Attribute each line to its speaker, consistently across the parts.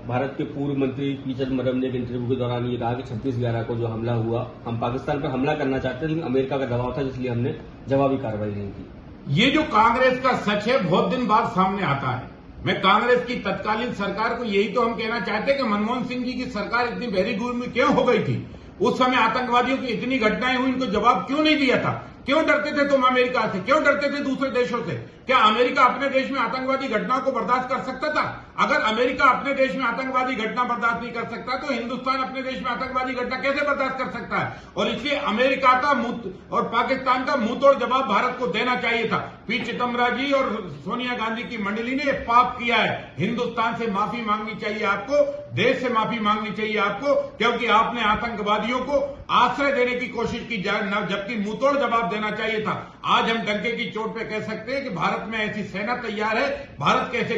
Speaker 1: भारत के पूर्व मंत्री पी चिदम्बरम ने एक इंटरव्यू के दौरान ये कहा कि 26/11 को जो हमला हुआ, हम पाकिस्तान पर हमला करना चाहते थे, लेकिन अमेरिका का दबाव था, इसलिए हमने जवाबी कार्रवाई नहीं की।
Speaker 2: ये जो कांग्रेस का सच है बहुत दिन बाद सामने आता है। मैं कांग्रेस की तत्कालीन सरकार को यही तो हम कहना चाहते हैं कि मनमोहन सिंह जी की सरकार इतनी बहरीगूर में क्यों हो गई थी? उस समय आतंकवादियों की इतनी घटनाएं हुई, इनको जवाब क्यों नहीं दिया था? क्यों डरते थे तुम अमेरिका से? क्यों डरते थे दूसरे देशों से? क्या अमेरिका अपने देश में आतंकवादी घटनाओं को बर्दाश्त कर सकता था? अगर अमेरिका अपने देश में आतंकवादी घटना बर्दाश्त नहीं कर सकता तो हिंदुस्तान अपने देश में आतंकवादी घटना कैसे बर्दाश्त कर सकता है? और इसलिए अमेरिका का मुंह और पाकिस्तान का मुंहतोड़ जवाब भारत को देना चाहिए था। पी चिदम्बरम जी और सोनिया गांधी की मंडली ने पाप किया है। हिंदुस्तान से माफी मांगनी चाहिए आपको, देश से माफी मांगनी चाहिए आपको, क्योंकि आपने आतंकवादियों को आश्रय देने की कोशिश की, जबकि मुंहतोड़ जवाब देना चाहिए था। आज हम डंके की चोट पे कह सकते हैं कि भारत में ऐसी सेना तैयार है, भारत के ऐसे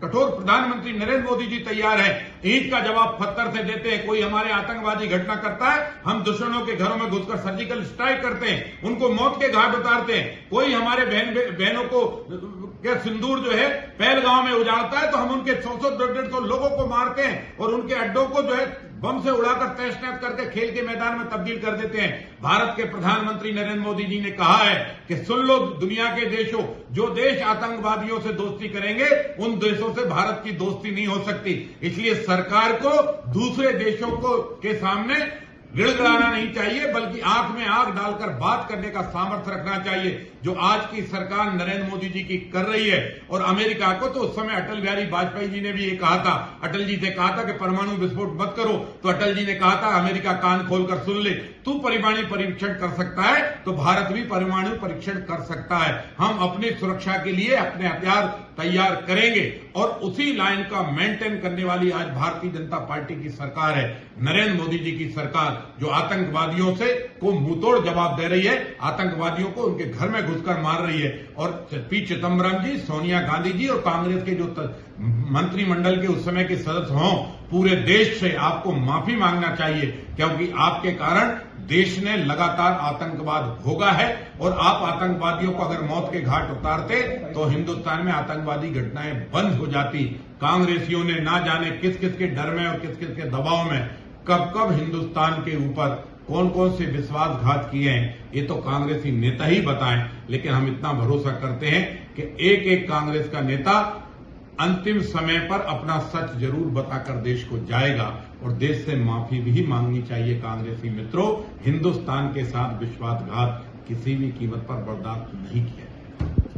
Speaker 2: कठोर प्रधानमंत्री नरेंद्र मोदी जी तैयार है। ईंट का जवाब पत्थर से देते हैं। कोई हमारे आतंकवादी घटना करता है, हम दुश्मनों के घरों में घुसकर सर्जिकल स्ट्राइक करते हैं, उनको मौत के घाट उतारते हैं। कोई हमारे बहनों को के सिंदूर जो है पहलगांव में उजाड़ता है तो हम उनके 100-150 लोगों को मारते हैं और उनके अड्डों को जो है बम से उड़ाकर तहस नहस करके खेल के मैदान में तब्दील कर देते हैं। भारत के प्रधानमंत्री नरेंद्र मोदी जी ने कहा है कि सुन लो दुनिया के देशों, जो देश आतंकवादियों से दोस्ती करेंगे उन देशों से भारत की दोस्ती नहीं हो सकती। इसलिए सरकार को दूसरे देशों को के सामने गिड़गिड़ाना नहीं चाहिए, बल्कि आंख में आंख डालकर बात करने का सामर्थ्य रखना चाहिए, जो आज की सरकार नरेंद्र मोदी जी की कर रही है। और अमेरिका को तो उस समय अटल बिहारी वाजपेयी जी ने भी ये कहा था, अटल जी से कहा था कि परमाणु विस्फोट मत करो, तो अटल जी ने कहा था अमेरिका कान खोलकर सुन ले, तू परमाणु परीक्षण कर सकता है तो भारत भी परमाणु परीक्षण कर सकता है। हम अपनी सुरक्षा के लिए अपने हथियार तैयार करेंगे और उसी लाइन का मेंटेन करने वाली आज भारतीय जनता पार्टी की सरकार है, नरेंद्र मोदी जी की सरकार, जो आतंकवादियों से को मुंहतोड़ जवाब दे रही है, आतंकवादियों को उनके घर में घुसकर मार रही है। और पी चिदम्बरम जी, सोनिया गांधी जी और कांग्रेस के जो मंत्रिमंडल के उस समय के सदस्य हों, पूरे देश से आपको माफी मांगना चाहिए, क्योंकि आपके कारण देश ने लगातार आतंकवाद भोगा है। और आप आतंकवादियों को अगर मौत के घाट उतारते तो हिंदुस्तान में आतंकवादी घटनाएं बंद हो जाती। कांग्रेसियों ने ना जाने किस किस के डर में और किस किस के दबाव में कब कब हिंदुस्तान के ऊपर कौन कौन से विश्वासघात किए हैं, ये तो कांग्रेसी नेता ही बताएं। लेकिन हम इतना भरोसा करते हैं कि एक एक कांग्रेस का नेता अंतिम समय पर अपना सच जरूर बताकर देश को जाएगा और देश से माफी भी मांगनी चाहिए। कांग्रेसी मित्रों, हिंदुस्तान के साथ विश्वासघात किसी भी कीमत पर बर्दाश्त नहीं किया जाएगा।